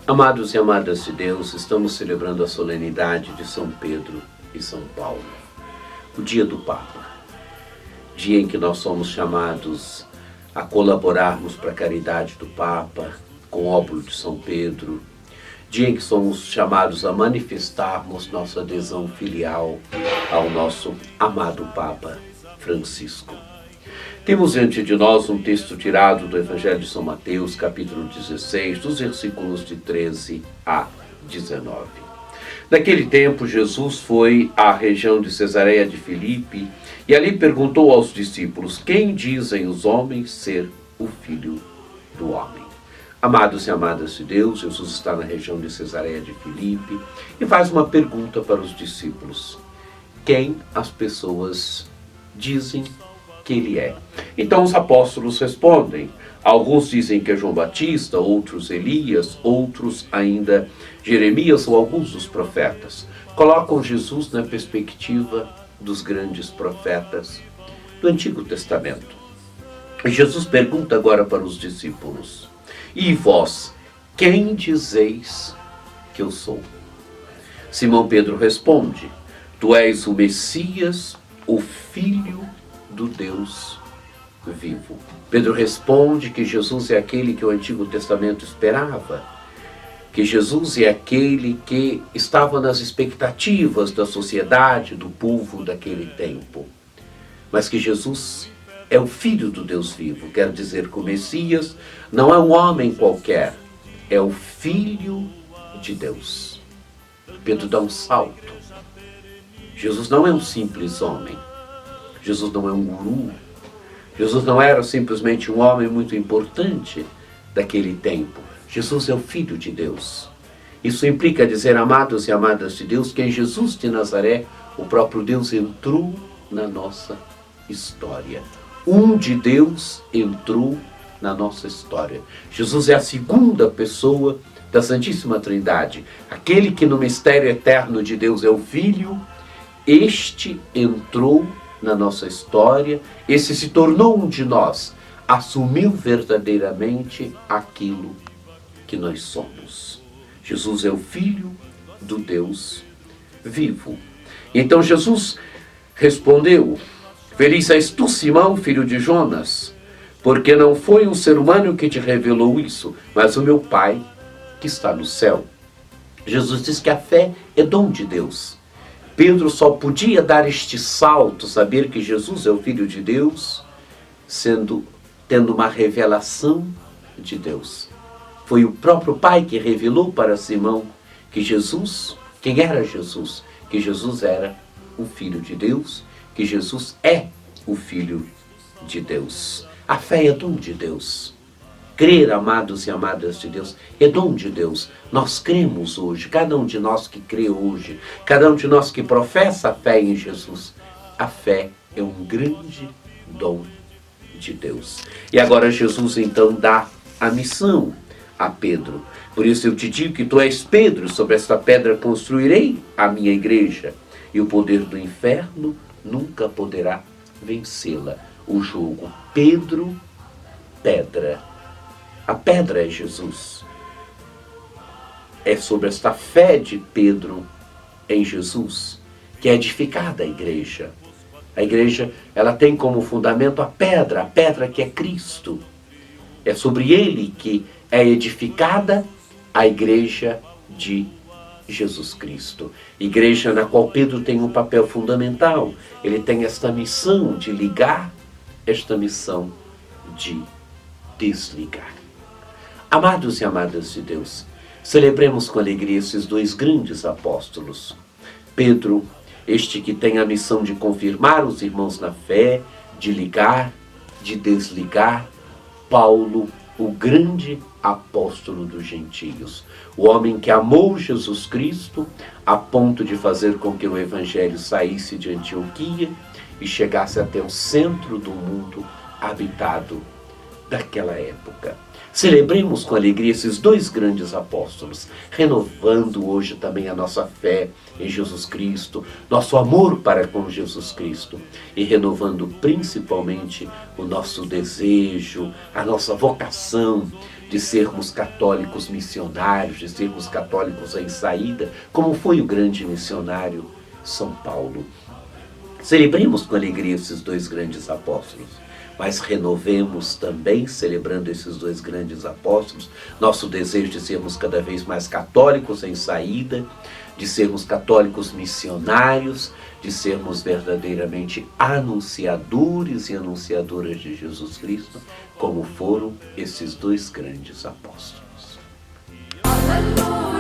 Amados e amadas de Deus, estamos celebrando a solenidade de São Pedro e São Paulo, o dia do Papa, dia em que nós somos chamados a colaborarmos para a caridade do Papa, com o óbolo de São Pedro, dia em que somos chamados a manifestarmos nossa adesão filial ao nosso amado Papa Francisco. Temos diante de nós um texto tirado do Evangelho de São Mateus, capítulo 16, dos versículos de 13 a 19. Naquele tempo, Jesus foi à região de Cesareia de Filipe e ali perguntou aos discípulos: quem dizem os homens ser o Filho do Homem? Amados e amadas de Deus, Jesus está na região de Cesareia de Filipe e faz uma pergunta para os discípulos: quem as pessoas dizem que ele é? Então os apóstolos respondem. Alguns dizem que é João Batista, outros Elias, outros ainda Jeremias ou alguns dos profetas. Colocam Jesus na perspectiva dos grandes profetas do Antigo Testamento. E Jesus pergunta agora para os discípulos: e vós, quem dizeis que eu sou? Simão Pedro responde: tu és o Messias, o Filho do Deus vivo. Pedro responde que Jesus é aquele que o Antigo Testamento esperava, que Jesus é aquele que estava nas expectativas da sociedade, do povo daquele tempo, mas que Jesus é o Filho do Deus vivo, quer dizer que o Messias não é um homem qualquer, é o Filho de Deus. Pedro dá um salto. Jesus não é um simples homem. Jesus não é um guru. Jesus não era simplesmente um homem muito importante daquele tempo. Jesus é o Filho de Deus. Isso implica dizer, amados e amadas de Deus, que em Jesus de Nazaré o próprio Deus entrou na nossa história. Um de Deus entrou na nossa história. Jesus é a segunda pessoa da Santíssima Trindade. Aquele que no mistério eterno de Deus é o Filho, este entrou na nossa história, esse se tornou um de nós, assumiu verdadeiramente aquilo que nós somos. Jesus é o Filho do Deus vivo. Então Jesus respondeu: feliz és tu, Simão, filho de Jonas, porque não foi um ser humano que te revelou isso, mas o meu Pai que está no céu. Jesus diz que a fé é dom de Deus. Pedro só podia dar este salto, saber que Jesus é o Filho de Deus, tendo uma revelação de Deus. Foi o próprio Pai que revelou para Simão que Jesus, quem era Jesus? Que Jesus era o Filho de Deus, que Jesus é o Filho de Deus. A fé é dom de Deus. Crer, amados e amadas de Deus, é dom de Deus. Nós cremos hoje, cada um de nós que crê hoje, cada um de nós que professa a fé em Jesus. A fé é um grande dom de Deus. E agora Jesus então dá a missão a Pedro. Por isso eu te digo que tu és Pedro, sobre esta pedra construirei a minha igreja, e o poder do inferno nunca poderá vencê-la. O jogo Pedro, pedra. A pedra é Jesus. É sobre esta fé de Pedro em Jesus que é edificada a igreja. A igreja, ela tem como fundamento a pedra que é Cristo. É sobre ele que é edificada a igreja de Jesus Cristo. Igreja na qual Pedro tem um papel fundamental. Ele tem esta missão de ligar, esta missão de desligar. Amados e amadas de Deus, celebremos com alegria esses dois grandes apóstolos. Pedro, este que tem a missão de confirmar os irmãos na fé, de ligar, de desligar. Paulo, o grande apóstolo dos gentios, o homem que amou Jesus Cristo a ponto de fazer com que o Evangelho saísse de Antioquia e chegasse até o centro do mundo habitado daquela época. Celebremos com alegria esses dois grandes apóstolos, renovando hoje também a nossa fé em Jesus Cristo, nosso amor para com Jesus Cristo e renovando principalmente o nosso desejo, a nossa vocação de sermos católicos missionários, de sermos católicos em saída, como foi o grande missionário São Paulo. Celebremos com alegria esses dois grandes apóstolos, mas renovemos também, celebrando esses dois grandes apóstolos, nosso desejo de sermos cada vez mais católicos em saída, de sermos católicos missionários, de sermos verdadeiramente anunciadores e anunciadoras de Jesus Cristo, como foram esses dois grandes apóstolos. Aleluia.